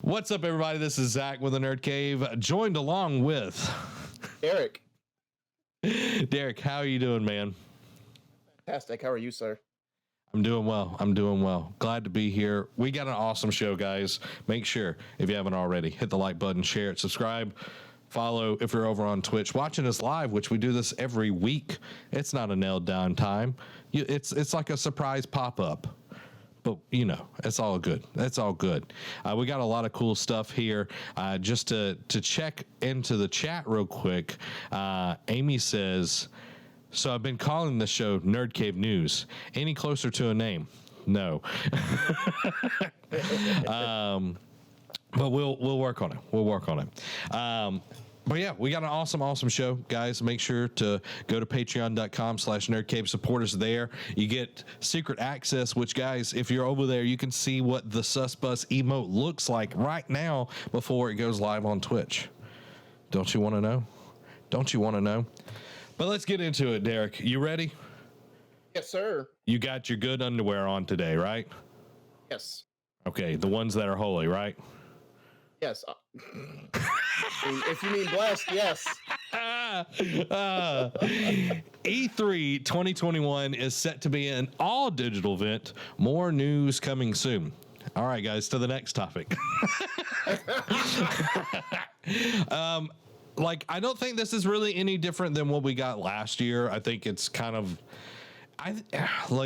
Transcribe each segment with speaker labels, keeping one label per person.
Speaker 1: What's up, everybody? This is Zach with the Nerd Cave, joined along with
Speaker 2: Derek.
Speaker 1: Derek, how are you doing, man?
Speaker 2: Fantastic. How are you, sir?
Speaker 1: I'm doing well. Glad to be here. We got an awesome show, guys. Make sure, if you haven't already, hit the like button, share it, subscribe, follow if you're over on Twitch, watching us live, which we do this every week. It's not a nailed down time. It's like a surprise pop-up. But, you know, it's all good. It's all good. We got a lot of cool stuff here. Just to check into the chat real quick, Amy says, so I've been calling the show Nerd Cave News. Any closer to a name? No. But we'll work on it. But yeah, we got an awesome show, guys. Make sure to go to patreon.com/nerdcave. Support us there. You get secret access, which, guys, if you're over there, you can see what the Susbus emote looks like right now before it goes live on Twitch. Don't you want to know? But let's get into it, Derek. You ready?
Speaker 2: Yes, sir.
Speaker 1: You got your good underwear on today, right?
Speaker 2: Yes.
Speaker 1: Okay, the ones that are holy, right?
Speaker 2: Yes. If you mean blessed, yes.
Speaker 1: E3 2021 is set to be an all-digital event. More news coming soon. All right, guys, to the next topic. I don't think this is really any different than what we got last year. I think it's kind of...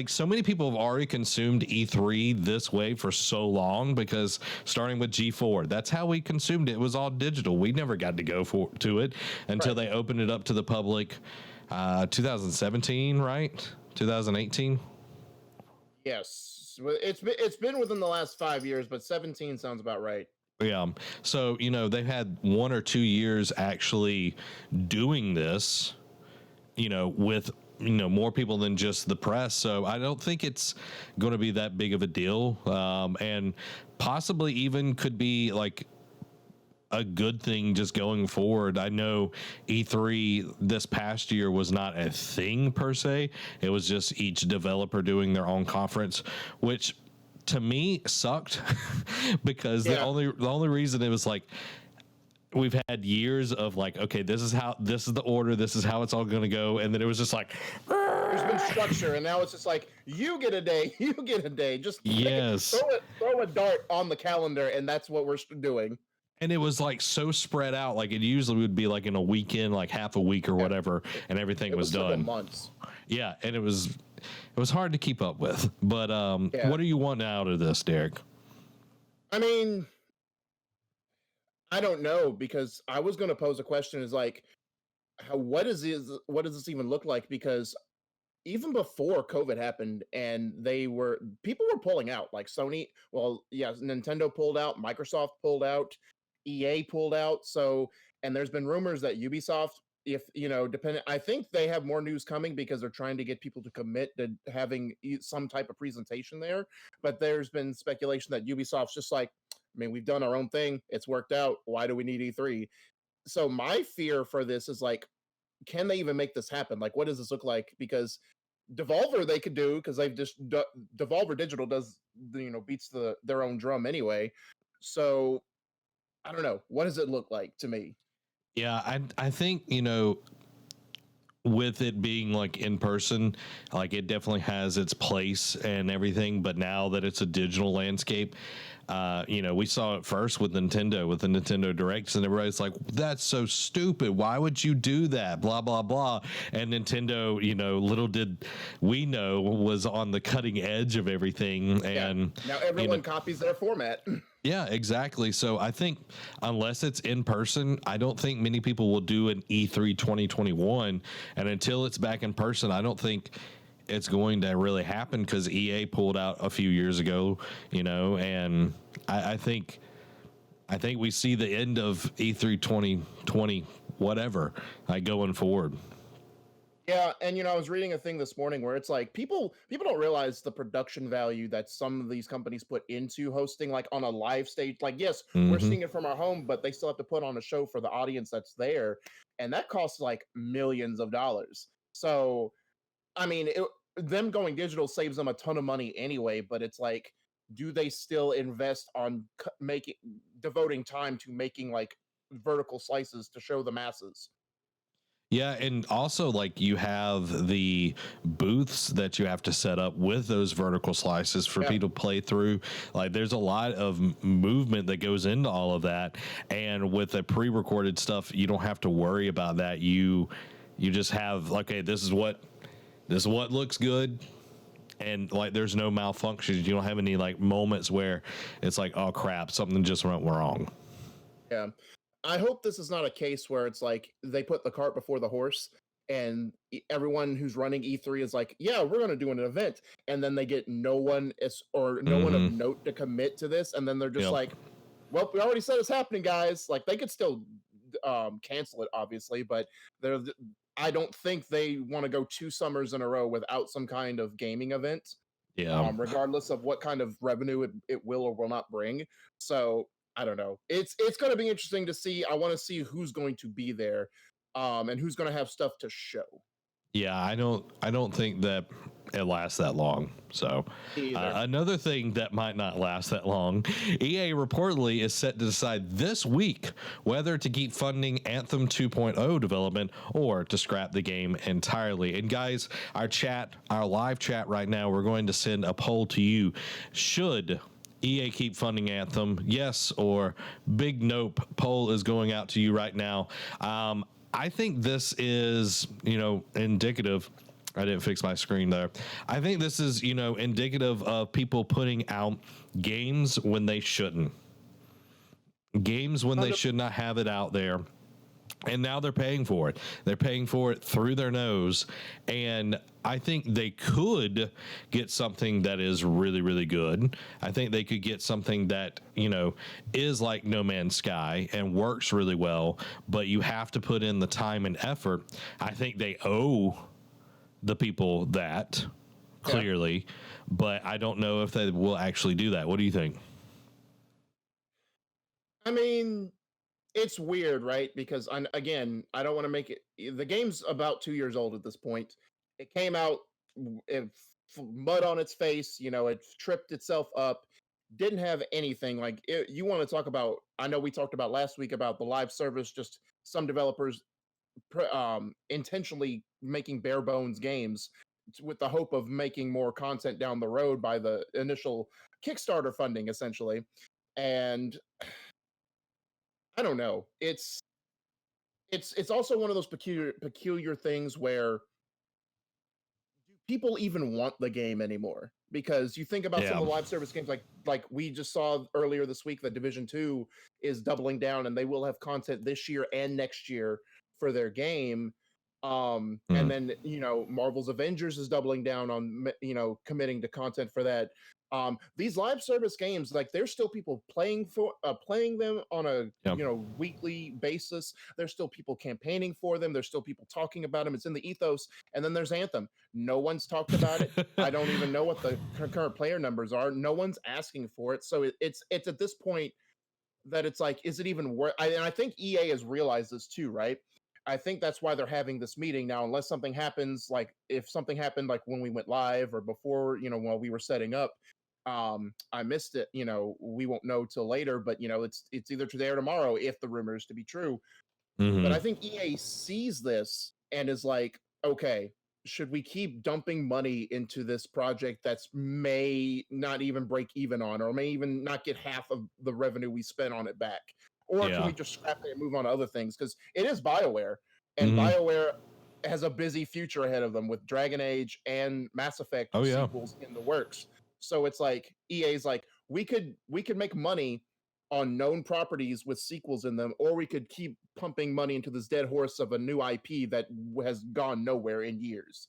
Speaker 1: so many people have already consumed E3 this way for so long, because starting with G4, that's how we consumed it. It was all digital. We never got to go to it until they opened it up to the public 2017, right? 2018?
Speaker 2: Yes. It's been within the last 5 years, but 17 sounds about right.
Speaker 1: Yeah. So, they've had 1 or 2 years actually doing this, with more people than just the press. So I don't think it's going to be that big of a deal. And possibly even could be like a good thing just going forward. I know E3 this past year was not a thing per se. It was just each developer doing their own conference, which to me sucked because the only reason it was like, we've had years of like, okay, this is the order, this is how it's all going to go. And then it was just like,
Speaker 2: there's been structure, and now it's just like, you get a day. Just
Speaker 1: yes,
Speaker 2: throw a dart on the calendar, and that's what we're doing.
Speaker 1: And it was like so spread out. Like it usually would be like in a weekend, like half a week or whatever, and everything was done.
Speaker 2: Months.
Speaker 1: Yeah, and it was hard to keep up with. But what do you want out of this, Derek?
Speaker 2: I mean, I don't know, because I was going to pose a question is like, what does this even look like? Because even before COVID happened and people were pulling out, like Sony, Nintendo pulled out, Microsoft pulled out, EA pulled out. So, and there's been rumors that Ubisoft, I think they have more news coming because they're trying to get people to commit to having some type of presentation there. But there's been speculation that Ubisoft's just like, we've done our own thing. It's worked out. Why do we need E3? So my fear for this is like, can they even make this happen? Like, what does this look like? Because Devolver they could do, because they've just Devolver Digital does beats their own drum anyway. So I don't know. What does it look like to me?
Speaker 1: Yeah, I think with it being like in person, like it definitely has its place and everything. But now that it's a digital landscape, we saw it first with Nintendo, with the Nintendo Directs, and everybody's like, that's so stupid. Why would you do that? Blah, blah, blah. And Nintendo, little did we know, was on the cutting edge of everything. And
Speaker 2: now everyone copies their format.
Speaker 1: Yeah, exactly. So I think unless it's in person, I don't think many people will do an E3 2021. And until it's back in person, I don't think it's going to really happen, because EA pulled out a few years ago, and I think we see the end of E3 2020, whatever, going forward.
Speaker 2: Yeah, and I was reading a thing this morning where it's like people don't realize the production value that some of these companies put into hosting, like on a live stage. Like, yes, we're seeing it from our home, but they still have to put on a show for the audience that's there, and that costs like millions of dollars. So, I mean, them going digital saves them a ton of money anyway, but it's like, do they still invest on devoting time to making like vertical slices to show the masses?
Speaker 1: Yeah, and also like you have the booths that you have to set up with those vertical slices for
Speaker 2: Yeah.
Speaker 1: people to play through. Like there's a lot of movement that goes into all of that, and with the pre-recorded stuff, you don't have to worry about that. You just have, okay, this is what looks good, and like there's no malfunctions. You don't have any like moments where it's like, oh crap, something just went wrong.
Speaker 2: Yeah. I hope this is not a case where it's like they put the cart before the horse and everyone who's running E3 is like, yeah, we're going to do an event. And then they get no one of note to commit to this. And then they're just like, well, we already said it's happening, guys. Like they could still cancel it, obviously, but I don't think they want to go 2 summers in a row without some kind of gaming event.
Speaker 1: Yeah.
Speaker 2: Regardless of what kind of revenue it will or will not bring. So I don't know. It's going to be interesting to see. I want to see who's going to be there, and who's going to have stuff to show.
Speaker 1: Yeah, I don't think that it lasts that long. So another thing that might not last that long, EA reportedly is set to decide this week whether to keep funding Anthem 2.0 development or to scrap the game entirely. And guys, our live chat right now, we're going to send a poll to you. Should EA keep funding Anthem? Yes or big nope. Poll is going out to you right now. I think this is, indicative. I didn't fix my screen there. I think this is, indicative of people putting out games when they shouldn't. Games when they should not have it out there. And now they're paying for it. They're paying for it through their nose. And I think they could get something that is really, really good. I think they could get something that, is like No Man's Sky and works really well, but you have to put in the time and effort. I think they owe the people that, clearly, but I don't know if they will actually do that. What do you think?
Speaker 2: I mean, it's weird, right? Because I don't want to make it. The game's about 2 years old at this point. It came out, mud on its face. It tripped itself up. Didn't have anything like it. You want to talk about? I know we talked about last week about the live service. Just some developers intentionally making bare bones games with the hope of making more content down the road by the initial Kickstarter funding, essentially. And I don't know. It's also one of those peculiar things where do people even want the game anymore? Because you think about some of the live service games like we just saw earlier this week that Division 2 is doubling down and they will have content this year and next year for their game. And then, Marvel's Avengers is doubling down on, committing to content for that. These live service games, like there's still people playing them on a weekly basis. There's still people campaigning for them. There's still people talking about them. It's in the ethos. And then there's Anthem. No one's talked about it. I don't even know what the current player numbers are. No one's asking for it. So it's at this point that it's like, is it even worth? And I think EA has realized this too, right? I think that's why they're having this meeting now. Unless something happens, like if something happened, like when we went live or before, while we were setting up. I missed it. We won't know till later, but it's either today or tomorrow if the rumor is to be true. But I think EA sees this and is like, okay, should we keep dumping money into this project that's may not even break even on, or may even not get half of the revenue we spent on it back? Or can we just scrap it and move on to other things? Because it is BioWare, and BioWare has a busy future ahead of them with Dragon Age and Mass Effect sequels in the works. So it's like EA's like, we could make money on known properties with sequels in them, or we could keep pumping money into this dead horse of a new IP that has gone nowhere in years.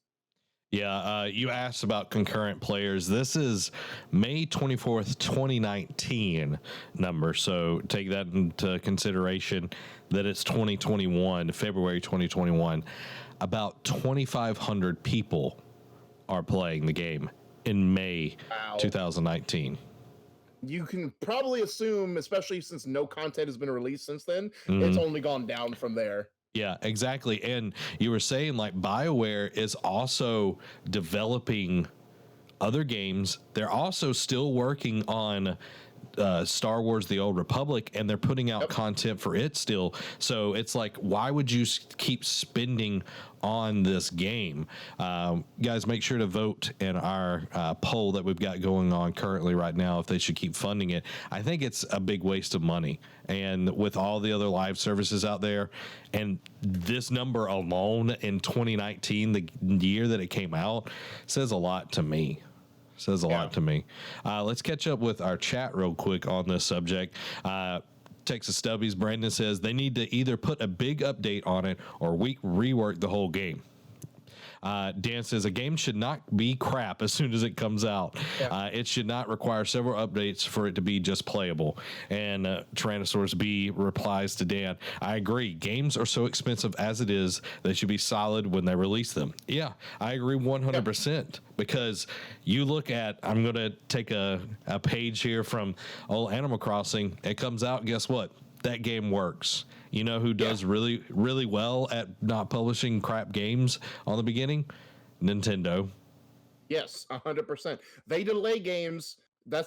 Speaker 1: Yeah, you asked about concurrent players. This is May 24th, 2019 number. So take that into consideration that it's 2021, February 2021. About 2,500 people are playing the game in May 2019.
Speaker 2: You can probably assume, especially since no content has been released since then, it's only gone down from there.
Speaker 1: Yeah, exactly. And you were saying like BioWare is also developing other games. They're also still working on Star Wars The Old Republic, and they're putting out content for it still. So it's like, why would you keep spending on this game? Guys, make sure to vote in our poll that we've got going on currently right now if they should keep funding it. I think it's a big waste of money, and with all the other live services out there, and this number alone in 2019, the year that it came out, says a lot to me. Says a lot to me. Let's catch up with our chat real quick on this subject. Texas Stubbies, Brandon says they need to either put a big update on it or rework the whole game. Dan says a game should not be crap as soon as it comes out. It should not require several updates for it to be just playable. And Tyrannosaurus B replies to Dan, I agree. Games are so expensive as it is, they should be solid when they release them. Yeah, I agree 100%. Because you look at, I'm going to take a page here from old Animal Crossing. It comes out, guess what? That game works. You know who does really, really well at not publishing crap games on the beginning? Nintendo.
Speaker 2: Yes, 100%. They delay games. They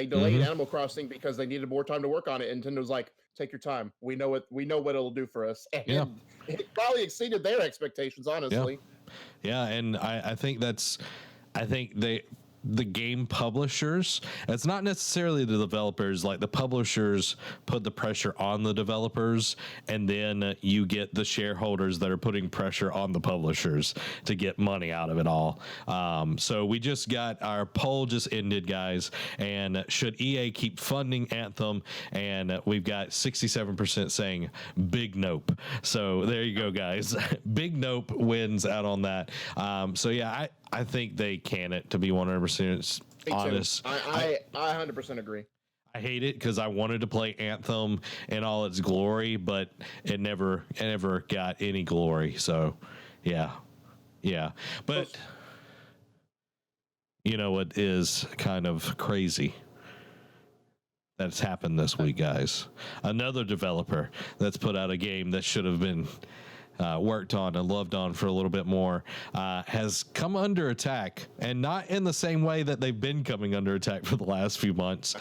Speaker 2: delayed Animal Crossing because they needed more time to work on it. And Nintendo's like, take your time. We know what it'll do for us. And it probably exceeded their expectations, honestly.
Speaker 1: Yeah, and I think the game publishers, it's not necessarily the developers, like the publishers put the pressure on the developers, and then you get the shareholders that are putting pressure on the publishers to get money out of it all. So we just got our poll just ended, guys, and should EA keep funding Anthem? And we've got 67% saying big nope. So there you go, guys. Big nope wins out on that. So yeah, I think they can it, to be 100% honest.
Speaker 2: I 100% agree.
Speaker 1: I hate it because I wanted to play Anthem in all its glory, but it never got any glory. So, yeah. But you know what is kind of crazy? That's happened this week, guys. Another developer that's put out a game that should have been worked on and loved on for a little bit more, has come under attack, and not in the same way that they've been coming under attack for the last few months.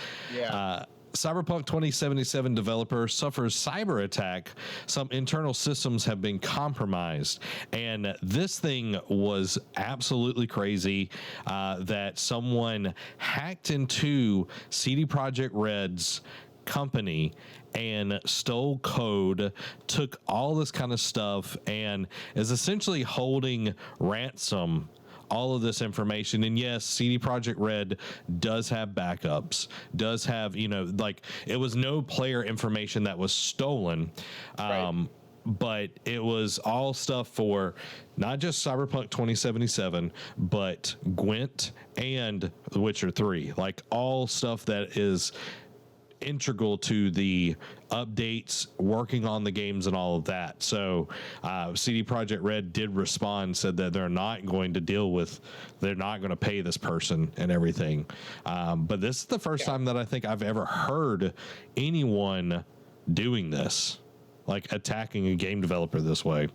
Speaker 1: Cyberpunk 2077 developer suffers cyber attack. Some internal systems have been compromised, and this thing was absolutely crazy. That someone hacked into CD Projekt Red's company and stole code, took all this kind of stuff, and is essentially holding ransom all of this information. And yes, CD Projekt Red does have backups, does have, like, it was no player information that was stolen. But it was all stuff for not just Cyberpunk 2077, but Gwent and The Witcher 3, like all stuff that is integral to the updates, working on the games and all of that. So CD Projekt Red did respond, said that they're not going to pay this person and everything. But this is the first time that I think I've ever heard anyone doing this, like attacking a game developer this way.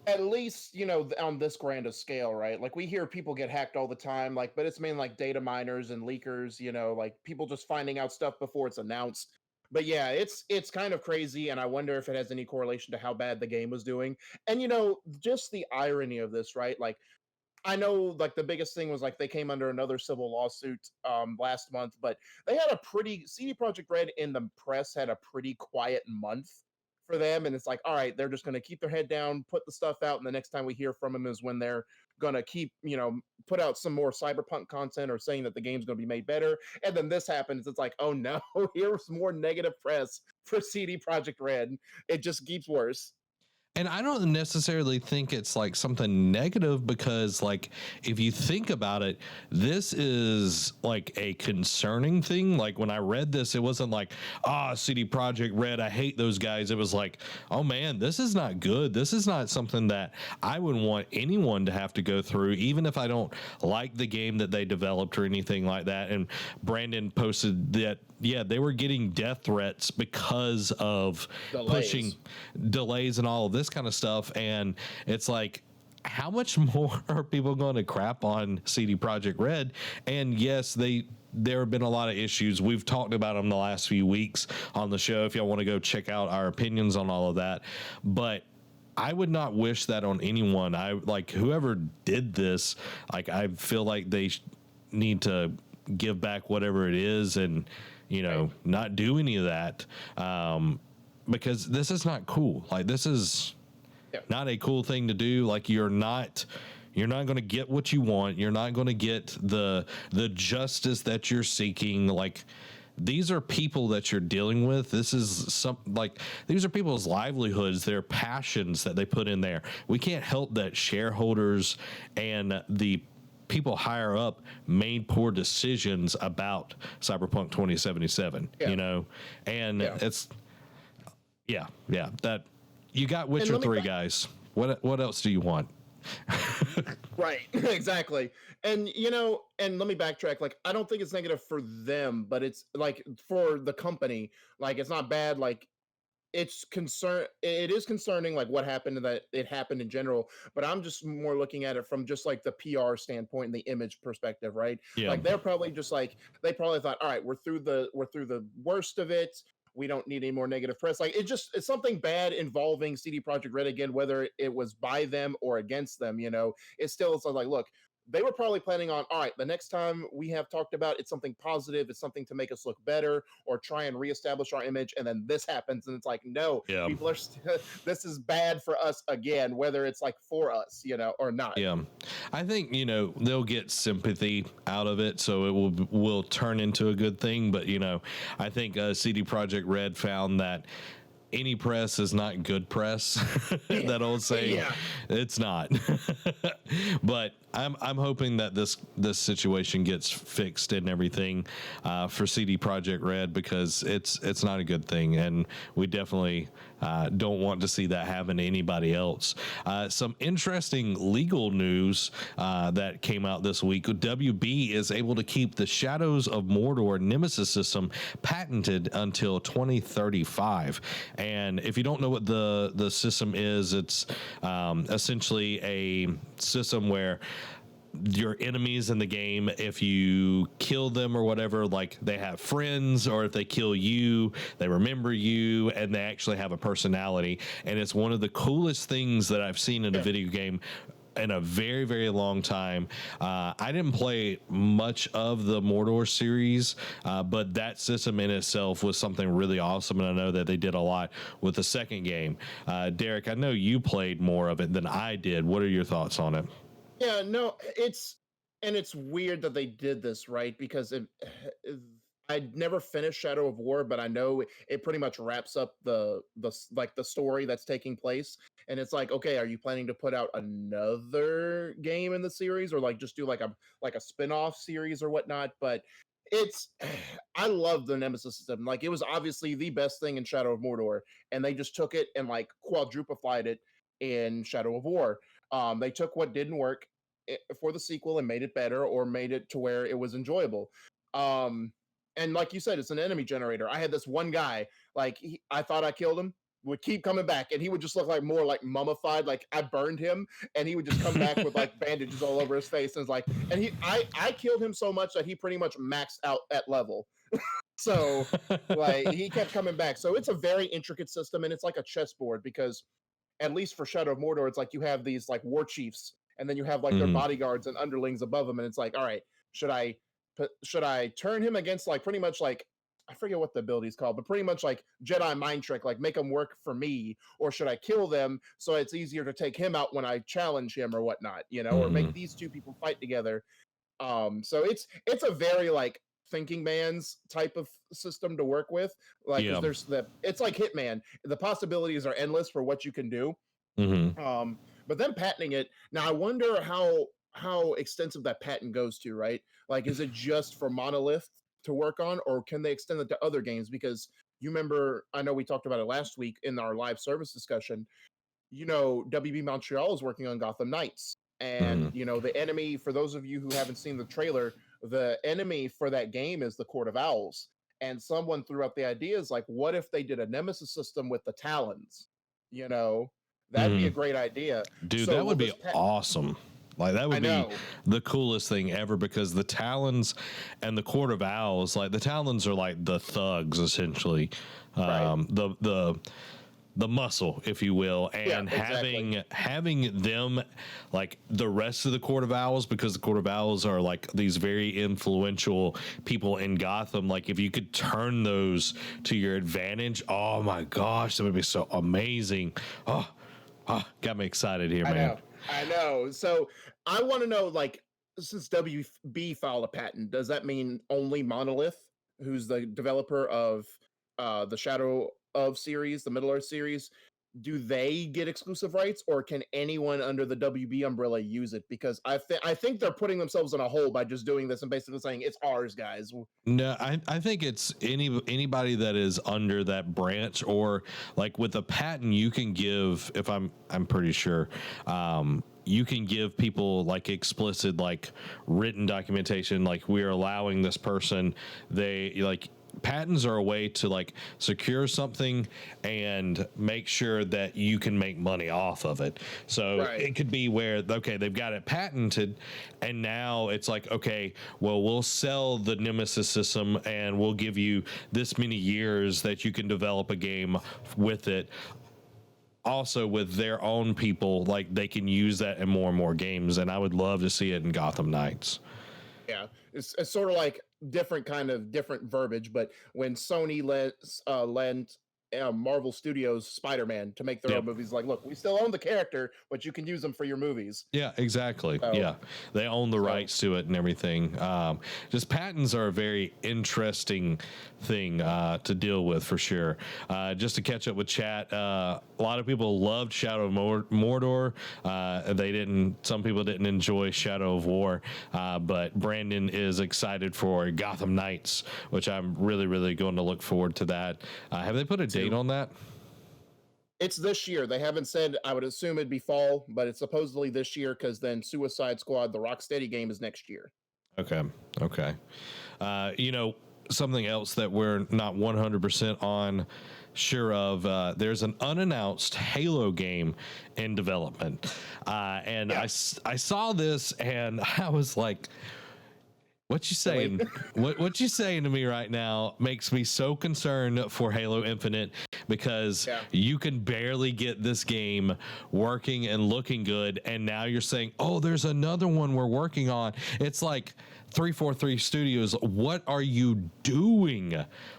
Speaker 2: At least, on this grand of scale, right? Like, we hear people get hacked all the time, like, but it's mainly like data miners and leakers, like people just finding out stuff before it's announced. But yeah, it's kind of crazy, and I wonder if it has any correlation to how bad the game was doing. And just the irony of this, right? Like, I know, like, the biggest thing was, like, they came under another civil lawsuit last month, but they had CD Projekt Red in the press had a pretty quiet month for them, and it's like, all right, they're just going to keep their head down, put the stuff out, and the next time we hear from them is when they're going to keep, put out some more Cyberpunk content or saying that the game's going to be made better. And then this happens. It's like, oh no, here's more negative press for CD Projekt Red. It just keeps worse.
Speaker 1: And I don't necessarily think it's like something negative, because like, if you think about it, this is like a concerning thing. Like, when I read this, it wasn't like, CD Projekt Red, I hate those guys. It was like, oh man, this is not good. This is not something that I would want anyone to have to go through, even if I don't like the game that they developed or anything like that. And Brandon posted that, yeah, they were getting death threats because of pushing delays and all of this kind of stuff. And it's like, how much more are people going to crap on CD Projekt Red? And yes, there have been a lot of issues. We've talked about them the last few weeks on the show. If y'all want to go check out our opinions on all of that, but I would not wish that on anyone. I like whoever did this. Like I feel like they need to give back whatever it is, and not do any of that, because this is not cool. Like this is not a cool thing to do. Like you're not going to get what you want. You're not going to get the justice that you're seeking. Like these are people that you're dealing with. This is these are people's livelihoods, their passions that they put in there. We can't help that shareholders and the people higher up made poor decisions about Cyberpunk 2077, and it's that you got Witcher 3 guys. What else do you want?
Speaker 2: Right, exactly. And and let me backtrack. Like, I don't think it's negative for them, but it's like for the company. Like, it's not bad. Like, it is concerning, like what happened, and that it happened in general. But I'm just more looking at it from just like the PR standpoint and the image perspective, right?
Speaker 1: Yeah.
Speaker 2: Like they're probably just like they probably thought, all right, we're through the worst of it. We don't need any more negative press. Like it's something bad involving CD Projekt Red again, whether it was by them or against them. It's like, look, they were probably planning on, all right, the next time we have talked about it's something positive, it's something to make us look better or try and reestablish our image, and then this happens, and it's like, no, people are this is bad for us again, whether it's like for us, or not.
Speaker 1: Yeah, I think they'll get sympathy out of it, so it will turn into a good thing. But I think CD Projekt Red found that any press is not good press. That old saying. It's not. But I'm hoping that this situation gets fixed and everything for CD Projekt Red, because it's not a good thing, and we definitely don't want to see that happen to anybody else. Some interesting legal news that came out this week. WB is able to keep the Shadows of Mordor Nemesis system patented until 2035. And if you don't know what the system is, it's essentially a system where your enemies in the game, if you kill them or whatever, like they have friends, or if they kill you, they remember you, and they actually have a personality. And it's one of the coolest things that I've seen in a video game in a very, very long time. I didn't play much of the Mordor series, but that system in itself was something really awesome, and I know that they did a lot with the second game. Derek, I know you played more of it than I did. What are your thoughts on it?
Speaker 2: Yeah, no, it's weird that they did this, right? Because I'd never finished Shadow of War, but I know it pretty much wraps up the story that's taking place. And it's like, okay, are you planning to put out another game in the series, or like just do like a spin-off series or whatnot? But I love the Nemesis system. Like, it was obviously the best thing in Shadow of Mordor, and they just took it and like quadruplified it in Shadow of War. They took what didn't work for the sequel and made it better, or made it to where it was enjoyable. And like you said, it's an enemy generator. I had this one guy, like I thought I killed him, would keep coming back, and he would just look like more like mummified, like I burned him, and he would just come back with like bandages all over his face, and it's like, and I killed him so much that he pretty much maxed out at level. So like he kept coming back. So it's a very intricate system, and it's like a chessboard, because at least for Shadow of Mordor, it's like you have these like war chiefs, and then you have like their bodyguards and underlings above them, and it's like, all right, should I turn him against like pretty much like, I forget what the ability is called, but pretty much like Jedi mind trick, like make them work for me, or should I kill them so it's easier to take him out when I challenge him or whatnot, or make these two people fight together. So it's a very like thinking man's type of system to work with. Like there's it's like Hitman. The possibilities are endless for what you can do. But then patenting it, now I wonder how extensive that patent goes to, right? Like, is it just for Monolith to work on, or can they extend it to other games? Because you remember, I know we talked about it last week in our live service discussion. WB Montreal is working on Gotham Knights. And, the enemy, for those of you who haven't seen the trailer, the enemy for that game is the Court of Owls. And someone threw up the idea, is like, what if they did a Nemesis system with the Talons? That'd be a great idea.
Speaker 1: Dude,
Speaker 2: So
Speaker 1: that would
Speaker 2: will
Speaker 1: be awesome. Like that
Speaker 2: I
Speaker 1: would be
Speaker 2: know.
Speaker 1: the coolest thing ever, because the Talons and the Court of Owls, like the Talons are like the thugs essentially,
Speaker 2: Right.
Speaker 1: the muscle, if you will,
Speaker 2: Yeah,
Speaker 1: and
Speaker 2: exactly.
Speaker 1: having them like the rest of the Court of Owls, because the Court of Owls are like these very influential people in Gotham. Like if you could turn those to your advantage, oh my gosh, that would be so amazing. Got me excited here,
Speaker 2: I
Speaker 1: man.
Speaker 2: know. I know. So I want to know, like, since WB filed a patent, does that mean only Monolith, who's the developer of the Shadow of series, the Middle Earth series, do they get exclusive rights, or can anyone under the WB umbrella use it? Because I think they're putting themselves in a hole by just doing this and basically saying it's ours, guys.
Speaker 1: No, I think it's anybody that is under that branch, or like with a patent you can give, if I'm pretty sure, you can give people like explicit, like written documentation, like we're allowing this person, they like patents are a way to like secure something and make sure that you can make money off of it. So
Speaker 2: Right.
Speaker 1: it could be where, okay, they've got it patented and now it's like, okay, well, we'll sell the Nemesis system and we'll give you this many years that you can develop a game with it. Also with their own people, like they can use that in more and more games, and I would love to see it in Gotham Knights.
Speaker 2: Yeah, it's sort of like different verbiage, but when Sony lent Marvel Studios Spider-Man to make their
Speaker 1: Yep.
Speaker 2: own movies, like, look, we still own the character, but you can use them for your movies.
Speaker 1: Yeah, exactly.
Speaker 2: So,
Speaker 1: Yeah, they own the
Speaker 2: so
Speaker 1: rights to it and everything. Just patents are a very interesting thing to deal with for sure. Just to catch up with chat, a lot of people loved Shadow of Mordor. They didn't. Some people didn't enjoy Shadow of War, but Brandon is excited for Gotham Knights, which I'm really, really going to look forward to that. Have they put a date on that?
Speaker 2: it's this year. They haven't said. I would assume it'd be fall, but it's supposedly this year because then Suicide Squad, the Rocksteady game, is next year.
Speaker 1: Okay. Okay. Something else that we're not 100% on sure of, there's an unannounced Halo game in development. And
Speaker 2: Yeah.
Speaker 1: I saw this and I was like, what you saying? what you saying to me right now makes me so concerned for Halo Infinite, because you can barely get this game working and looking good, and now you're saying, oh, there's another one we're working on. It's like 343 Studios. What are you doing?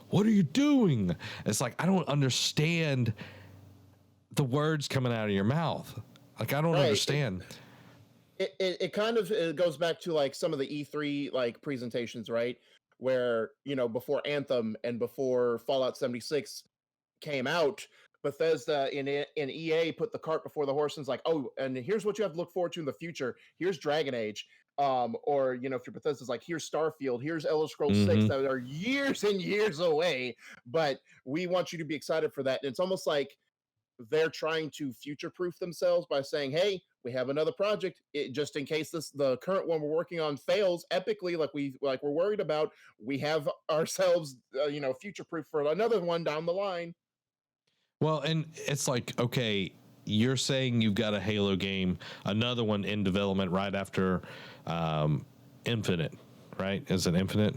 Speaker 1: What are you doing? It's like, I don't understand the words coming out of your mouth. Like, I don't understand.
Speaker 2: It kind of it goes back to like some of the E3 like presentations, right? Where, before Anthem and before Fallout 76 came out, Bethesda in EA put the cart before the horse and was like, oh, and here's what you have to look forward to in the future. Here's Dragon Age. Or if your Bethesda's like, here's Starfield, here's Elder Scrolls 6 that are years and years away, but we want you to be excited for that. And it's almost like they're trying to future-proof themselves by saying, "Hey, we have another project, just in case the current one we're working on fails epically, like we're worried about. We have ourselves, future-proof for another one down the line."
Speaker 1: Well, and it's like, okay, you're saying you've got a Halo game, another one in development right after Infinite, right? Is it Infinite?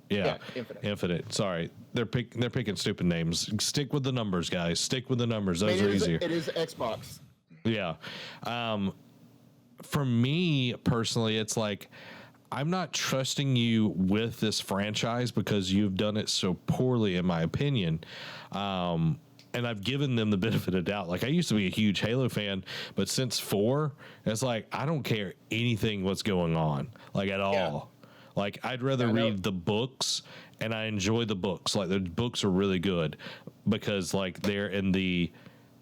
Speaker 1: Yeah, Infinite. Sorry, they're picking stupid names. Stick with the numbers, guys. Stick with the numbers. Those are easier.
Speaker 2: It is Xbox.
Speaker 1: Yeah. For me personally, it's like, I'm not trusting you with this franchise because you've done it so poorly, in my opinion. And I've given them the benefit of doubt. Like, I used to be a huge Halo fan, but since 4, it's like, I don't care anything what's going on, like, at all. Like, I'd rather read the books, and I enjoy the books. Like, the books are really good because, like, they're in the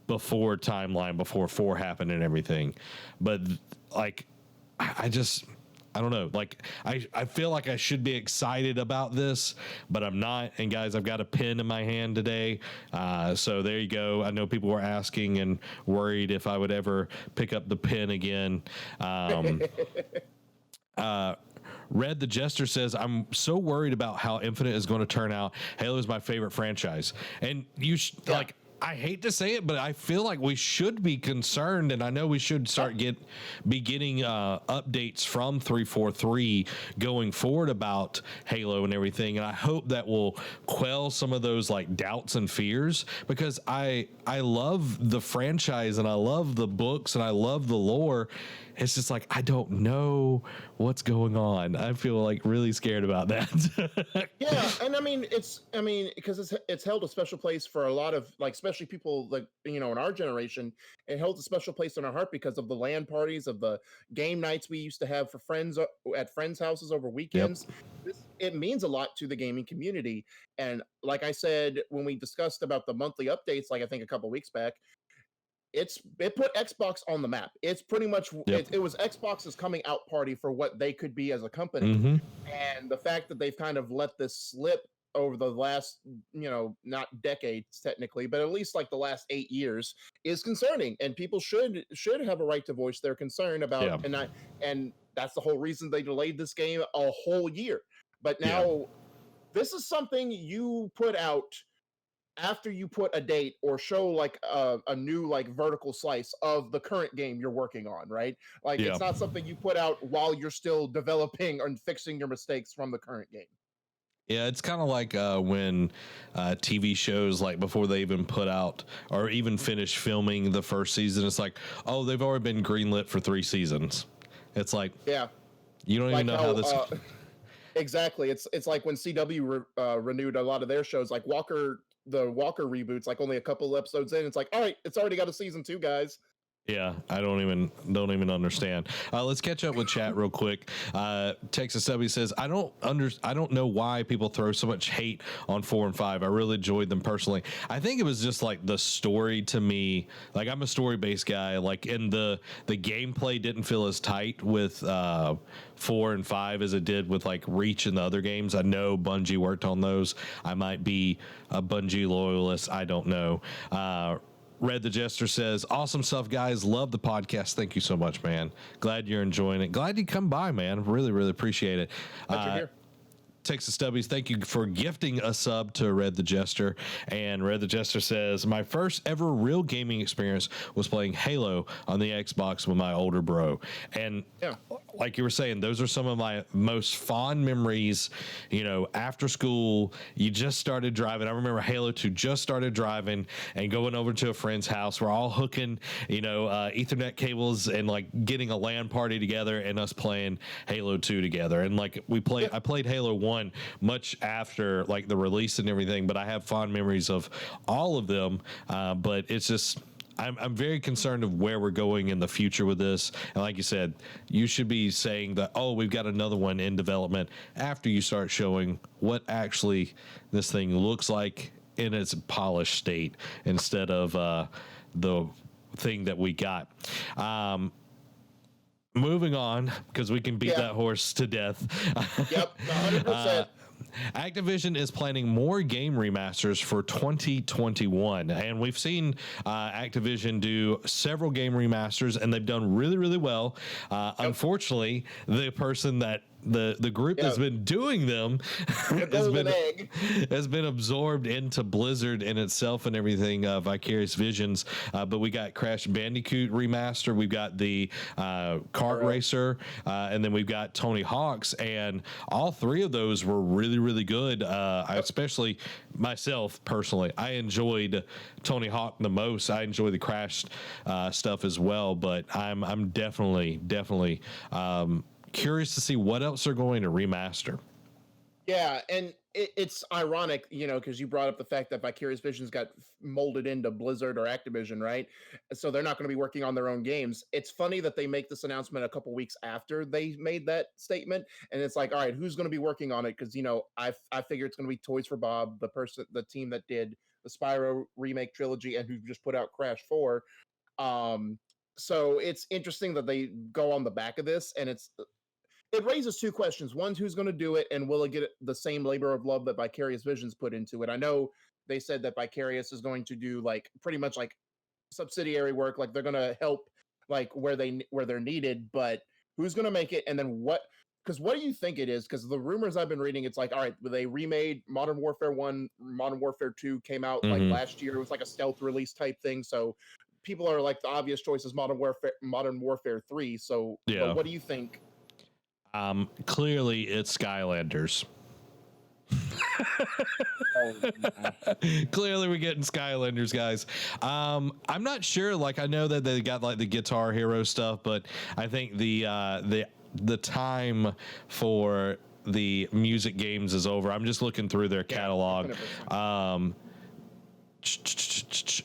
Speaker 1: before timeline, before 4 happened and everything. But, like, I don't know. Like, I feel like I should be excited about this, but I'm not. And guys, I've got a pen in my hand today. So there you go. I know people were asking and worried if I would ever pick up the pen again. Red the Jester says, I'm so worried about how Infinite is going to turn out. Halo is my favorite franchise. And like, I hate to say it, but I feel like we should be concerned, and I know we should be getting updates from 343 going forward about Halo and everything. And I hope that will quell some of those like doubts and fears, because I love the franchise and I love the books and I love the lore. It's just like, I don't know what's going on. I feel like really scared about that.
Speaker 2: Yeah, and I mean, because it's held a special place for a lot of, like, especially people like, in our generation. It holds a special place in our heart because of the LAN parties, of the game nights we used to have for friends at friends' houses over weekends. It means a lot to the gaming community. And like I said, when we discussed about the monthly updates, like I think a couple weeks back, it put Xbox on the map. It's pretty much it was Xbox's coming out party for what they could be as a company.
Speaker 1: Mm-hmm.
Speaker 2: And the fact that they've kind of let this slip over the last, not decades technically, but at least like the last 8 years, is concerning. And people should have a right to voice their concern about. And that's the whole reason they delayed this game a whole year. But now this is something you put out after you put a date or show like a new like vertical slice of the current game you're working on, right? Like it's not something you put out while you're still developing or fixing your mistakes from the current game.
Speaker 1: Yeah, it's kind of like when TV shows, like before they even put out or even finish filming the first season, it's like, oh, they've already been greenlit for 3 seasons. It's like, you don't even know how this.
Speaker 2: Exactly. It's like when CW renewed a lot of their shows, like the Walker reboots, like only a couple episodes in, it's like, all right, it's already got a season 2, guys.
Speaker 1: Yeah, I don't even understand. Let's catch up with chat real quick. Texas Subby says, I don't know why people throw so much hate on 4 and 5. I really enjoyed them personally. I think it was just like the story to me. Like I'm a story based guy. Like in the gameplay didn't feel as tight with 4 and 5 as it did with like Reach and the other games. I know Bungie worked on those. I might be a Bungie loyalist. I don't know. Red the Jester says, awesome stuff, guys. Love the podcast. Thank you so much, man. Glad you're enjoying it. Glad you come by, man. Really, really appreciate it.
Speaker 2: Glad you're here.
Speaker 1: Texas Stubbies, thank you for gifting a sub to Red the Jester. And Red the Jester says, my first ever real gaming experience was playing Halo on the Xbox with my older bro. And like you were saying, those are some of my most fond memories. After school, you just started driving. I remember Halo 2 just started driving and going over to a friend's house. We're all hooking, Ethernet cables and like getting a LAN party together and us playing Halo 2 together. And like I played Halo 1 much after like the release and everything, but I have fond memories of all of them. But it's just, I'm very concerned of where we're going in the future with this. And like you said, you should be saying that, oh, we've got another one in development after you start showing what actually this thing looks like in its polished state instead of the thing that we got. Moving on, because we can beat that horse to death.
Speaker 2: Yep, 100%.
Speaker 1: Activision is planning more game remasters for 2021, and we've seen Activision do several game remasters, and they've done really, really well. Unfortunately, the person that the group that's been doing them has been absorbed into Blizzard in itself and everything, Vicarious Visions. But we got Crash Bandicoot remaster, we've got the kart racer, and then we've got Tony Hawk's, and all 3 of those were really, really good. I especially myself personally, I enjoyed Tony Hawk the most. I enjoy the Crash stuff as well, but I'm definitely curious to see what else they're going to remaster.
Speaker 2: Yeah, and it's ironic, because you brought up the fact that Vicarious Visions got molded into Blizzard or Activision, right? So they're not going to be working on their own games. It's funny that they make this announcement a couple weeks after they made that statement, and it's like, all right, who's going to be working on it? Because I figure it's going to be Toys for Bob, the team that did the Spyro remake trilogy and who just put out Crash 4. So it's interesting that they go on the back of this, and it raises 2 questions. One, who's going to do it, and will it get the same labor of love that Vicarious Visions put into it? I know they said that Vicarious is going to do like pretty much like subsidiary work, like they're going to help like where they're needed, but who's going to make it? And then because what do you think it is? Because the rumors I've been reading, it's like, all right, they remade Modern Warfare 1, Modern Warfare 2 came out like last year. It was like a stealth release type thing. So people are like, the obvious choice is Modern Warfare 3. So
Speaker 1: Yeah.
Speaker 2: what do you think?
Speaker 1: Clearly it's Skylanders. Clearly we're getting Skylanders, guys. I'm not sure. Like, I know that they got like the Guitar Hero stuff, but I think the time for the music games is over. I'm just looking through their catalog. 100%.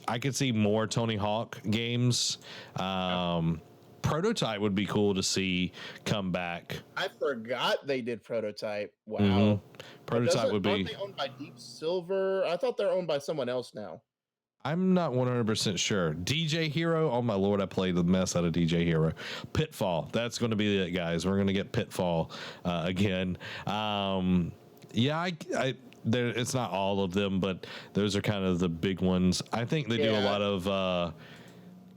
Speaker 1: I could see more Tony Hawk games. Prototype would be cool to see come back.
Speaker 2: I forgot they did Prototype. Wow.
Speaker 1: Prototype would be.
Speaker 2: Aren't they owned by Deep Silver? I thought they're owned by someone else now.
Speaker 1: I'm not 100% sure. DJ Hero. Oh my lord, I played the mess out of DJ Hero. Pitfall. That's going to be it, guys. We're going to get Pitfall again. Yeah, it's not all of them, but those are kind of the big ones. I think they do a lot of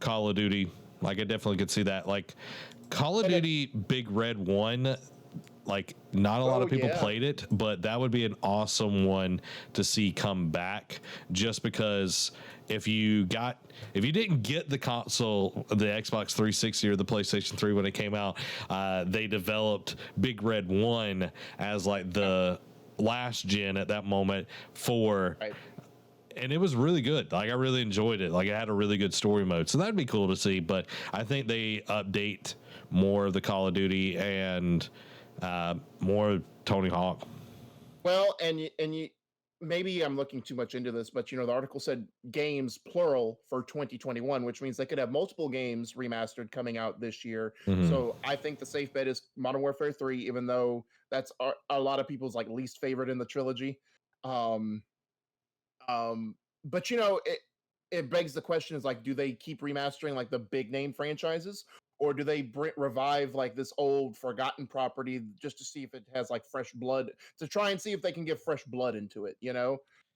Speaker 1: Call of Duty. Like, I definitely could see that. Like, Call of Duty Big Red 1, like, not a lot of people played it, but that would be an awesome one to see come back, just because if you didn't get the console, the Xbox 360 or the PlayStation 3 when it came out, they developed Big Red 1 as like the last gen at that moment for... Right. And it was really good. Like, I really enjoyed it. Like, it had a really good story mode. So that'd be cool to see. But I think they update more of the Call of Duty and more Tony Hawk.
Speaker 2: Well, and you maybe I'm looking too much into this, but the article said games plural for 2021, which means they could have multiple games remastered coming out this year. So I think the safe bet is Modern Warfare 3, even though that's a lot of people's like least favorite in the trilogy. But it begs the question is like, do they keep remastering like the big name franchises, or do they revive like this old forgotten property just to see if it has like fresh blood, to try and see if they can get fresh blood into it,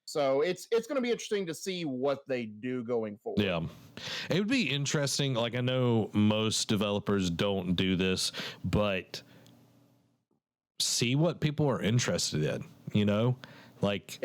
Speaker 2: So it's going to be interesting to see what they do going forward.
Speaker 1: Yeah, it would be interesting. Like, I know most developers don't do this, but see what people are interested in, like,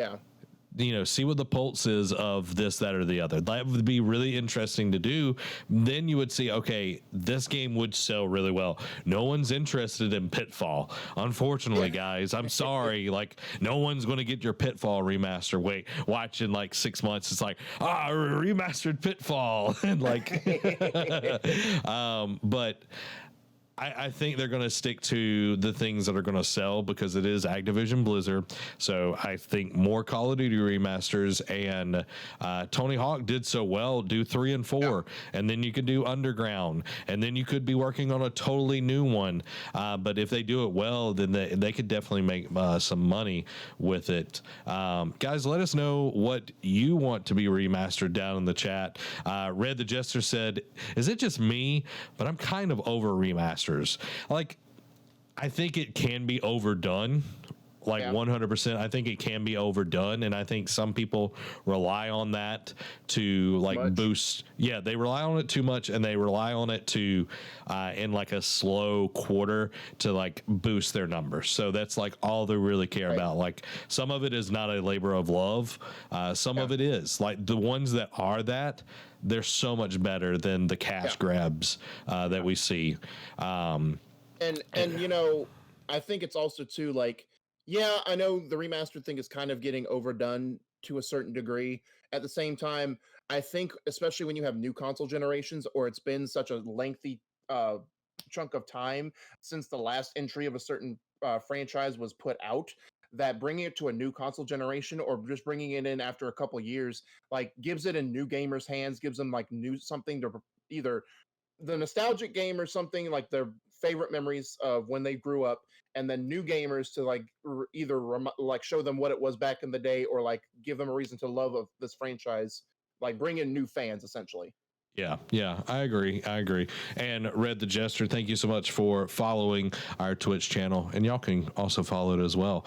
Speaker 1: see what the pulse is of this, that, or the other. That would be really interesting to do. Then you would see, okay, this game would sell really well. No one's interested in Pitfall. Unfortunately, guys, I'm sorry. Like, no one's going to get your Pitfall remaster. Wait, watch in like 6 months. It's like, remastered Pitfall. And like, but I think they're going to stick to the things that are going to sell, because it is Activision Blizzard. So I think more Call of Duty remasters, and Tony Hawk did so well. Do 3 and 4, and then you could do Underground, and then you could be working on a totally new one. But if they do it well, then they could definitely make some money with it. Guys, let us know what you want to be remastered down in the chat. Red the Jester said, "Is it just me? But I'm kind of over remasters." Like, I think it can be overdone, like 100%. I think it can be overdone, and I think some people rely on that to like boost. Yeah, they rely on it too much, and they rely on it to in like a slow quarter to like boost their numbers. So that's like all they really care about. Like, some of it is not a labor of love. Some of it is. Like, the ones that are that, they're so much better than the cash grabs that we see. And
Speaker 2: I think it's also too like, I know the remastered thing is kind of getting overdone to a certain degree. At the same time, I think especially when you have new console generations, or it's been such a lengthy chunk of time since the last entry of a certain franchise was put out, that bringing it to a new console generation, or just bringing it in after a couple years, like, gives it in new gamers' hands, gives them like something to either the nostalgic game or something like their favorite memories of when they grew up, and then new gamers to like like show them what it was back in the day, or like give them a reason to love of this franchise, like bring in new fans essentially.
Speaker 1: Yeah, I agree. And Red the Jester, thank you so much for following our Twitch channel, and y'all can also follow it as well.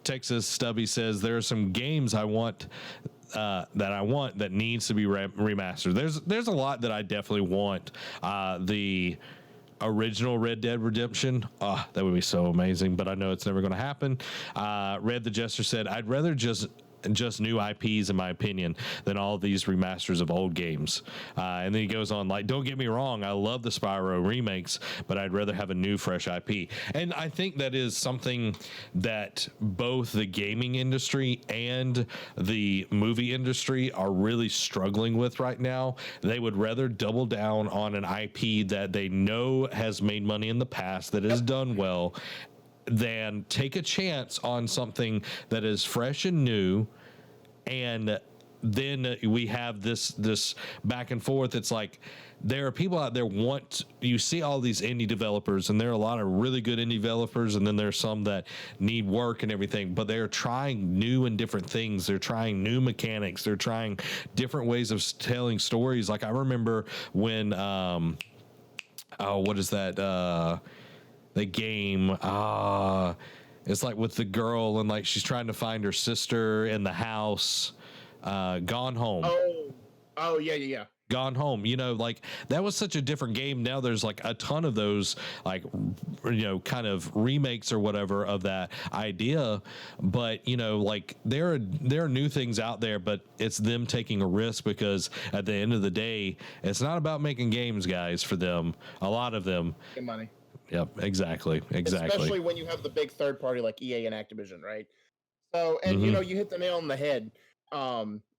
Speaker 1: Texas Stubby says, there are some games I want that needs to be remastered. There's a lot that I definitely want. The original Red Dead Redemption. That would be so amazing, but I know it's never going to happen. Red the Jester said, I'd rather just new IPs, in my opinion, than all these remasters of old games. And then he goes on, like, don't get me wrong, I love the Spyro remakes, but I'd rather have a new, fresh IP. And I think that is something that both the gaming industry and the movie industry are really struggling with right now. They would rather double down on an IP that they know has made money in the past, that has done well, than take a chance on something that is fresh and new. And then we have this back and forth. It's like there are people out there you see all these indie developers, and there are a lot of really good indie developers, and then there's some that need work and everything, but they're trying new and different things. They're trying new mechanics. They're trying different ways of telling stories. Like I remember when what is that? The game, it's like with the girl and like she's trying to find her sister in the house. Gone Home.
Speaker 2: Oh yeah.
Speaker 1: Gone Home. You know, like that was such a different game. Now there's like a ton of those, like, you know, kind of remakes or whatever of that idea. But you know, like there are new things out there, but it's them taking a risk, because at the end of the day, it's not about making games, guys. For them, a lot of them,
Speaker 2: Get money.
Speaker 1: Yep, exactly.
Speaker 2: Especially when you have the big third party like EA and Activision, right? So, and you know, you hit the nail on the head.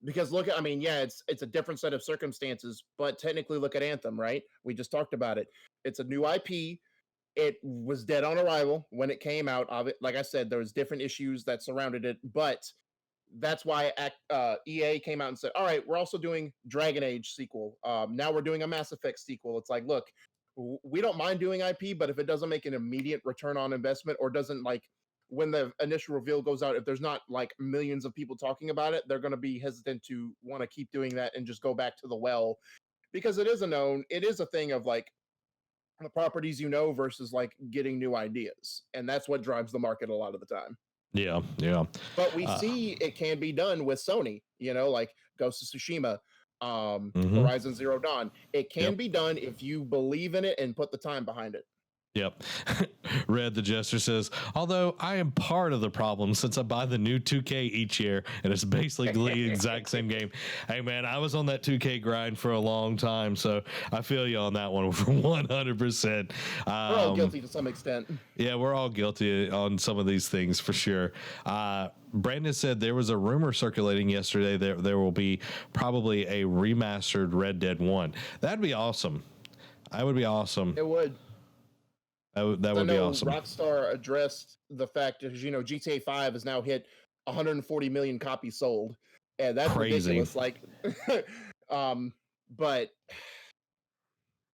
Speaker 2: Because look, I mean, yeah, it's a different set of circumstances, but technically look at Anthem, right? We just talked about it. It's a new IP. It was dead on arrival when it came out. Like I said, there was different issues that surrounded it, but that's why EA came out and said, all right, we're also doing Dragon Age sequel. Now we're doing a Mass Effect sequel. It's like, look, we don't mind doing IP, but if it doesn't make an immediate return on investment, or doesn't, like, when the initial reveal goes out, if there's not like millions of people talking about it, they're going to be hesitant to want to keep doing that and just go back to the well, because it is a thing of like the properties, you know, versus like getting new ideas. And that's what drives the market a lot of the time.
Speaker 1: Yeah.
Speaker 2: But we see it can be done with Sony, you know, like Ghost of Tsushima, Horizon Zero Dawn. It can be done if you believe in it and put the time behind it.
Speaker 1: Yep. Red the Jester says, although I am part of the problem since I buy the new 2K each year and it's basically the exact same game. Hey man, I was on that 2K grind for a long time, so I feel you on that one for 100%.
Speaker 2: We're all guilty to some extent.
Speaker 1: Yeah, we're all guilty on some of these things for sure. Brandon said there was a rumor circulating yesterday that there will be probably a remastered Red Dead 1. That'd be awesome. That would be awesome.
Speaker 2: It would.
Speaker 1: That would be awesome.
Speaker 2: Rockstar addressed the fact that, you know, GTA 5 has now hit 140 million copies sold, and that's
Speaker 1: crazy.
Speaker 2: Ridiculous. Like, but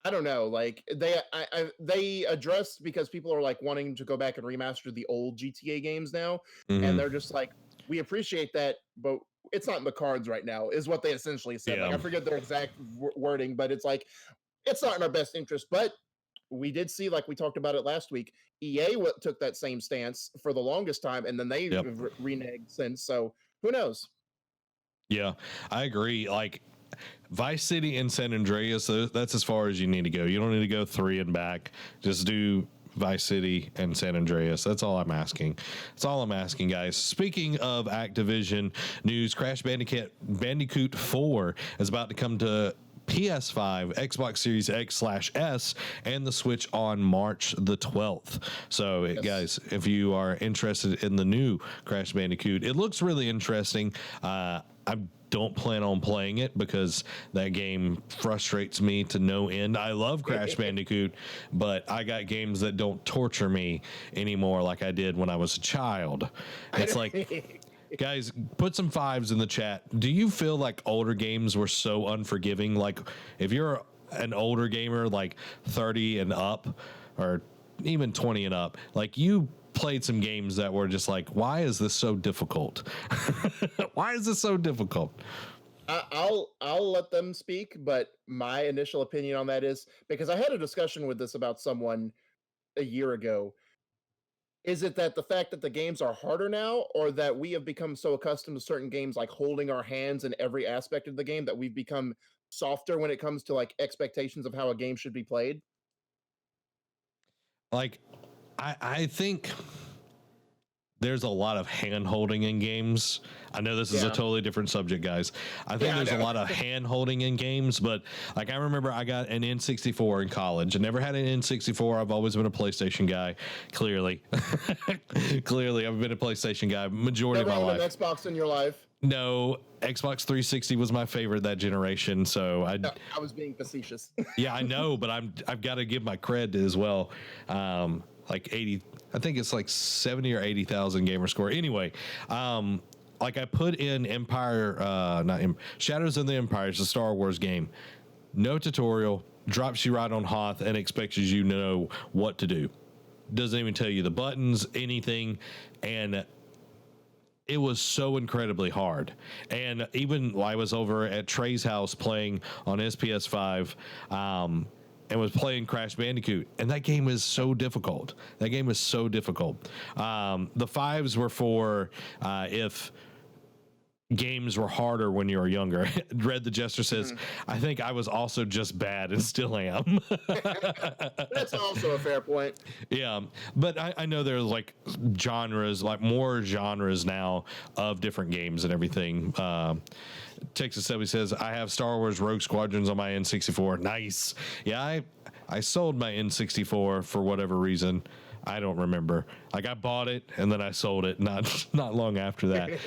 Speaker 2: I don't know. Like they addressed, because people are like wanting to go back and remaster the old GTA games now, and they're just like, we appreciate that, but it's not in the cards right now, is what they essentially said. Like, I forget their exact wording, but it's like, it's not in our best interest, but we did see, like we talked about it last week, EA took that same stance for the longest time, and then they reneged since. So who knows?
Speaker 1: Yeah, I agree. Like Vice City and San Andreas, that's as far as you need to go. You don't need to go 3 and back. Just do Vice City and San Andreas. That's all I'm asking. That's all I'm asking, guys. Speaking of Activision news, Crash Bandicoot 4 is about to come to PS5, Xbox Series X/S, and the Switch on March the 12th. So, guys, if you are interested in the new Crash Bandicoot, it looks really interesting. I don't plan on playing it because that game frustrates me to no end. I love Crash Bandicoot, but I got games that don't torture me anymore like I did when I was a child. It's like... Guys, put some 5s in the chat. Do you feel like older games were so unforgiving? Like, if you're an older gamer, like 30 and up, or even 20 and up, like, you played some games that were just like, why is this so difficult? Why is this so difficult?
Speaker 2: I'll let them speak, but my initial opinion on that is, because I had a discussion with this about someone a year ago. Is it that the fact that the games are harder now, or that we have become so accustomed to certain games like holding our hands in every aspect of the game that we've become softer when it comes to like expectations of how a game should be played?
Speaker 1: like I think there's a lot of hand holding in games. I know this is a totally different subject, guys. I think there's a lot of hand holding in games, but like I remember I got an N64 in college. I never had an N64. I've always been a PlayStation guy. Clearly, clearly, I've been a PlayStation guy majority of my life.
Speaker 2: Never owned an Xbox in your life?
Speaker 1: No, Xbox 360 was my favorite that generation. So I
Speaker 2: was being facetious.
Speaker 1: Yeah, I know, but I've got to give my cred as well. Like 80, I think it's like 70 or 80,000 gamer score. Anyway, like I put in Shadows of the Empire, it's a Star Wars game. No tutorial, drops you right on Hoth and expects you to know what to do. Doesn't even tell you the buttons, anything. And it was so incredibly hard. And even while I was over at Trey's house playing on SPS5, and was playing Crash Bandicoot, and that game is so difficult. The fives were for if games were harder when you were younger. Red the Jester says, I think I was also just bad and still am.
Speaker 2: That's also a fair point.
Speaker 1: Yeah, but I know there's like genres, like more genres now of different games and everything. Texas Subby says, I have Star Wars Rogue Squadrons on my N64. Nice. Yeah, I sold my N64 for whatever reason. I don't remember. Like I bought it and then I sold it not long after that.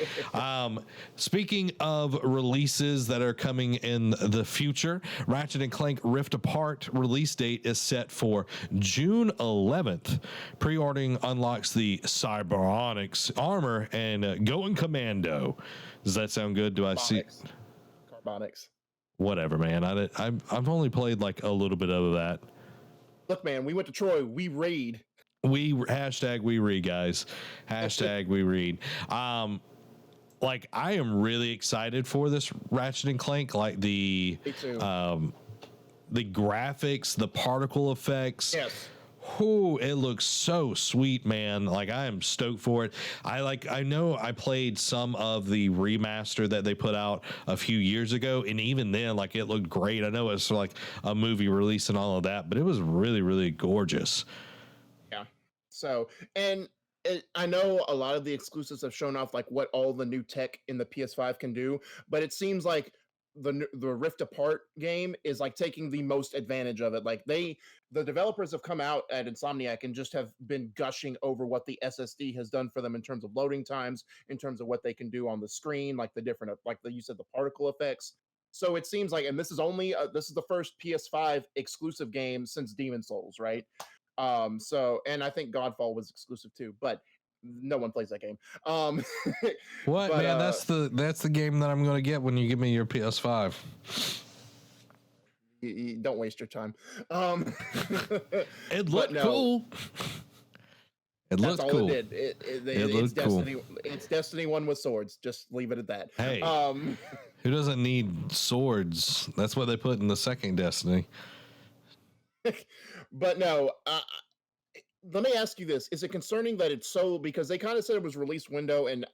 Speaker 1: Speaking of releases that are coming in the future, Ratchet and Clank Rift Apart release date is set for June 11th. Pre-ordering unlocks the Cyberonics armor and going commando. Does that sound good? Do I see?
Speaker 2: Carbonics.
Speaker 1: Whatever, man. I've only played like a little bit of that.
Speaker 2: Look, man, we went to Troy. We raid.
Speaker 1: We read, guys. We read. Like I am really excited for this Ratchet and Clank. Like the graphics, the particle effects.
Speaker 2: Yes.
Speaker 1: Ooh, it looks so sweet, man. Like I am stoked for it. I know I played some of the remaster that they put out a few years ago, and even then, like it looked great. I know it's like a movie release and all of that, but it was really, really gorgeous.
Speaker 2: Yeah. So, and I know a lot of the exclusives have shown off like what all the new tech in the PS5 can do, but it seems like the Rift Apart game is like taking the most advantage of it. Like the developers have come out at Insomniac and just have been gushing over what the SSD has done for them in terms of loading times, in terms of what they can do on the screen, like the different, like you said, the particle effects. So it seems like, and this is only this is the first PS5 exclusive game since Demon Souls, right? So, and I think Godfall was exclusive too, but no one plays that game.
Speaker 1: What, but, man? That's the game that I'm going to get when you give me your PS5.
Speaker 2: You don't waste your time.
Speaker 1: It looked cool. It looked cool.
Speaker 2: It did. It's Destiny. Cool. It's Destiny 1 with swords. Just leave it at that.
Speaker 1: Hey, who doesn't need swords? That's what they put in the second Destiny.
Speaker 2: But no, let me ask you this. Is it concerning that it's so, because they kind of said it was release window, and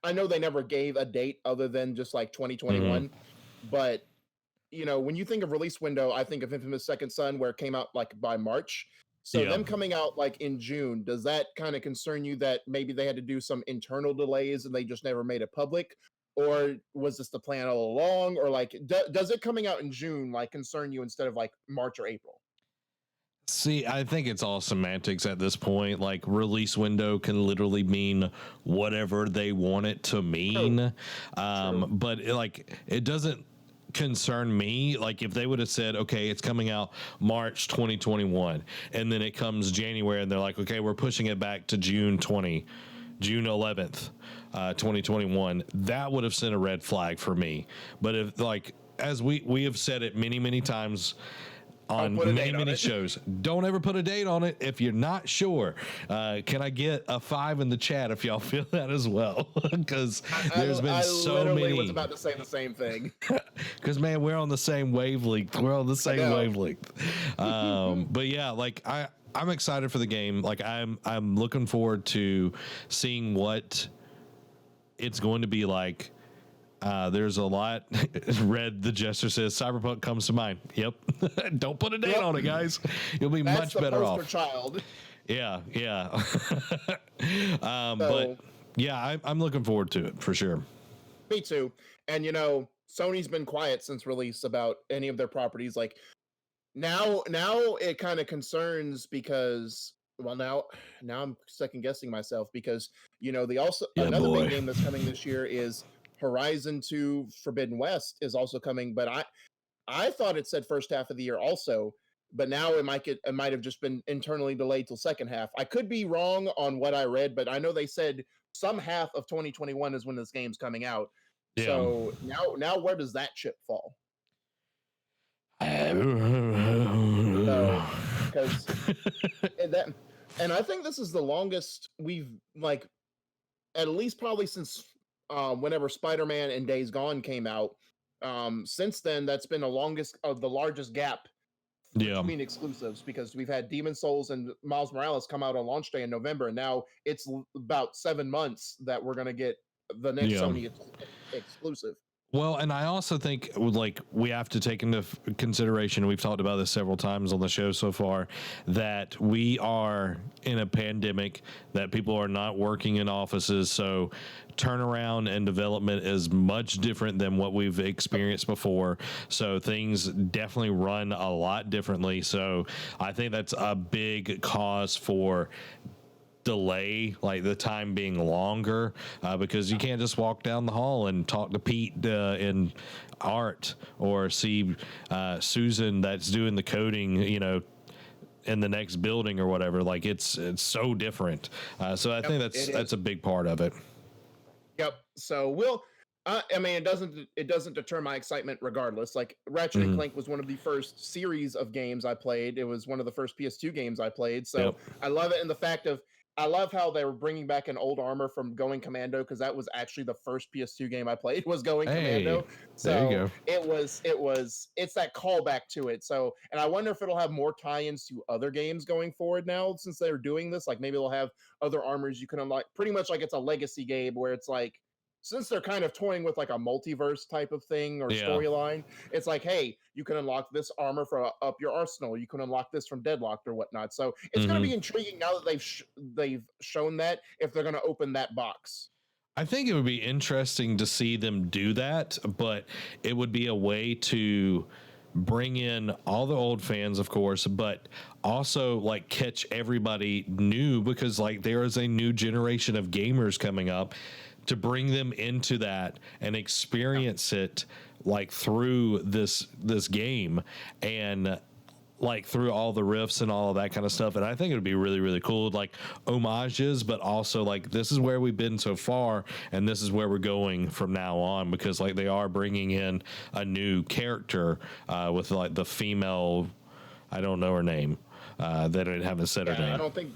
Speaker 2: I know they never gave a date other than just like 2021, but you know, when you think of release window, I think of Infamous Second Son, where it came out like by March. So them coming out like in June, does that kind of concern you that maybe they had to do some internal delays and they just never made it public? Or was this the plan all along? Or like, does it coming out in June like concern you instead of like March or April?
Speaker 1: See, I think it's all semantics at this point. Like release window can literally mean whatever they want it to mean. But it doesn't concern me. Like if they would have said, okay, it's coming out March 2021, and then it comes January and they're like, okay, we're pushing it back to June 11th, 2021, that would have sent a red flag for me. But if like, as we have said it many times on many shows, don't ever put a date on it if you're not sure. Can I get a 5 in the chat if y'all feel that as well? Because there's been so many. I literally was
Speaker 2: about to say the same thing.
Speaker 1: Because man, we're on the same wavelength. But yeah, like I'm excited for the game. Like I'm looking forward to seeing what it's going to be like. There's a lot. Red the Jester says Cyberpunk comes to mind. Yep. Don't put a date on it, guys. You'll be much better off.
Speaker 2: Child.
Speaker 1: Yeah, yeah. But
Speaker 2: So
Speaker 1: yeah, I'm looking forward to it for sure.
Speaker 2: me too. And Sony's been quiet since release about any of their properties. Like now it kind of concerns because well now I'm second guessing myself because the also
Speaker 1: Yeah,
Speaker 2: another big
Speaker 1: boy.
Speaker 2: game that's coming this year is Horizon 2 Forbidden West is also coming, but I thought it said first half of the year also, but now it might have just been internally delayed till second half. I could be wrong on what I read, but I know they said some half of 2021 is when this game's coming out.
Speaker 1: Yeah.
Speaker 2: So now where does that chip fall? So because that and I think this is the longest we've like at least probably since whenever Spider-Man and Days Gone came out. Since then, that's been the largest gap
Speaker 1: Yeah.
Speaker 2: between exclusives because we've had Demon Souls and Miles Morales come out on launch day in November, and now it's about 7 months that we're gonna get the next
Speaker 1: Yeah.
Speaker 2: Sony exclusive.
Speaker 1: Well, and I also think like we have to take into consideration, we've talked about this several times on the show so far, that we are in a pandemic, that people are not working in offices. So turnaround and development is much different than what we've experienced before. So things definitely run a lot differently. So I think that's a big cause for delay, like the time being longer, because you can't just walk down the hall and talk to Pete in art or see Susan that's doing the coding, in the next building or whatever. Like it's so different. So I think that's a big part of it.
Speaker 2: Yep. So I mean, it doesn't deter my excitement regardless. Like Ratchet and
Speaker 1: Mhm.
Speaker 2: Clank was one of the first series of games I played. It was one of the first PS2 games I played. So
Speaker 1: Yep.
Speaker 2: I love it. And the fact of I love how they were bringing back an old armor from Going Commando because that was actually the first PS2 game I played was Going
Speaker 1: Hey,
Speaker 2: Commando.
Speaker 1: there you
Speaker 2: So
Speaker 1: go.
Speaker 2: it's that callback to it. So and I wonder if it'll have more tie-ins to other games going forward now since they're doing this. Like maybe they'll have other armors you can unlock, pretty much like it's a legacy game where it's like since they're kind of toying with like a multiverse type of thing or
Speaker 1: Yeah.
Speaker 2: storyline, it's like, hey, you can unlock this armor for up your arsenal. You can unlock this from Deadlocked or whatnot. So it's going to
Speaker 1: Hmm.
Speaker 2: be intriguing now that they've shown that if they're going to open that box.
Speaker 1: I think it would be interesting to see them do that, but it would be a way to bring in all the old fans, of course, but also like catch everybody new because like there is a new generation of gamers coming up to bring them into that and experience it like through this game and like through all the riffs and all of that kind of stuff. And I think it would be really, really cool, like homages, but also like this is where we've been so far and this is where we're going from now on, because like they are bringing in a new character with like the female, I don't know her name, that I haven't said her name.
Speaker 2: I don't think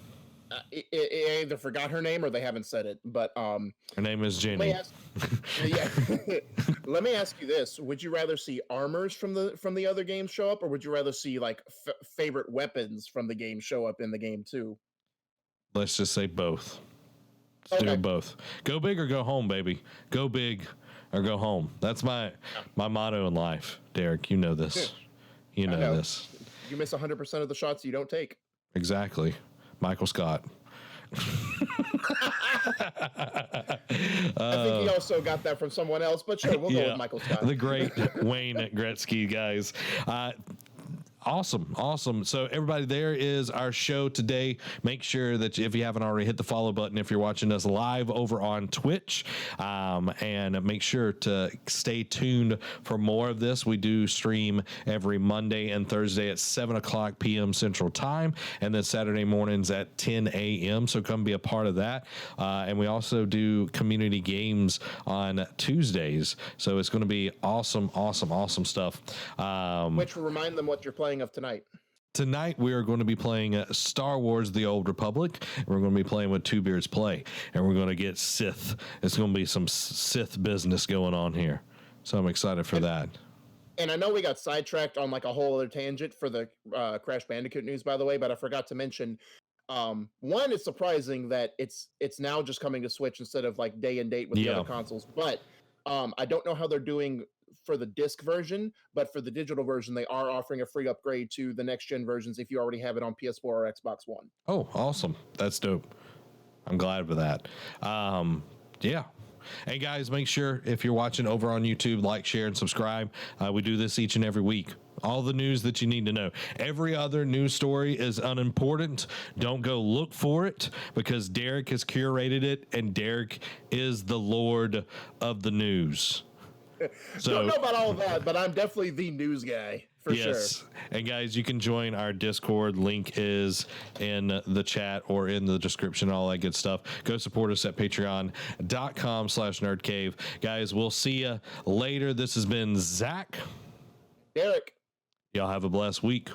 Speaker 2: it either forgot her name or they haven't said it. But
Speaker 1: Her name is
Speaker 2: let me
Speaker 1: Jenny.
Speaker 2: ask, yeah, let me ask you this: would you rather see armors from the other games show up, or would you rather see like favorite weapons from the game show up in the game too?
Speaker 1: Let's just say both. Let's do
Speaker 2: Okay.
Speaker 1: both. Go big or go home, baby. Go big or go home. That's my motto in life, Derek. You know this. You
Speaker 2: I
Speaker 1: know
Speaker 2: know.
Speaker 1: this.
Speaker 2: You miss 100% of the shots you don't take.
Speaker 1: Exactly. Michael Scott.
Speaker 2: I think he also got that from someone else, but sure, we'll go with Michael Scott.
Speaker 1: The great Wayne Gretzky, guys. Awesome. So everybody, there is our show today. Make sure that if you haven't already, hit the follow button if you're watching us live over on Twitch, and make sure to stay tuned for more of this. We do stream every Monday and Thursday at 7:00 p.m. Central Time, and then Saturday mornings at 10 a.m. So come be a part of that. And we also do community games on Tuesdays. So it's going to be awesome stuff.
Speaker 2: Which will remind them what you're playing of tonight.
Speaker 1: Tonight we are going to be playing Star Wars: The Old Republic. We're going to be playing with Two Beards Play, and we're going to get Sith. It's going to be some Sith business going on here, so I'm excited for that.
Speaker 2: And I know we got sidetracked on like a whole other tangent for the Crash Bandicoot news, by the way, but I forgot to mention. One, it's surprising that it's now just coming to Switch instead of like day and date with the other consoles. But I don't know how they're doing for the disc version, but for the digital version, they are offering a free upgrade to the next gen versions if you already have it on PS4 or Xbox One.
Speaker 1: Oh, awesome. That's dope. I'm glad with that. Yeah. And guys, make sure if you're watching over on YouTube, like, share, and subscribe. We do this each and every week. All the news that you need to know. Every other news story is unimportant. Don't go look for it because Derek has curated it, and Derek is the Lord of the news.
Speaker 2: So, don't know about all of that, but I'm definitely the news guy. For sure.
Speaker 1: And guys, you can join our Discord. Link is in the chat or in the description, all that good stuff. Go support us at patreon.com/nerdcave. Guys, we'll see you later. This has been Zach.
Speaker 2: Derek.
Speaker 1: Y'all have a blessed week.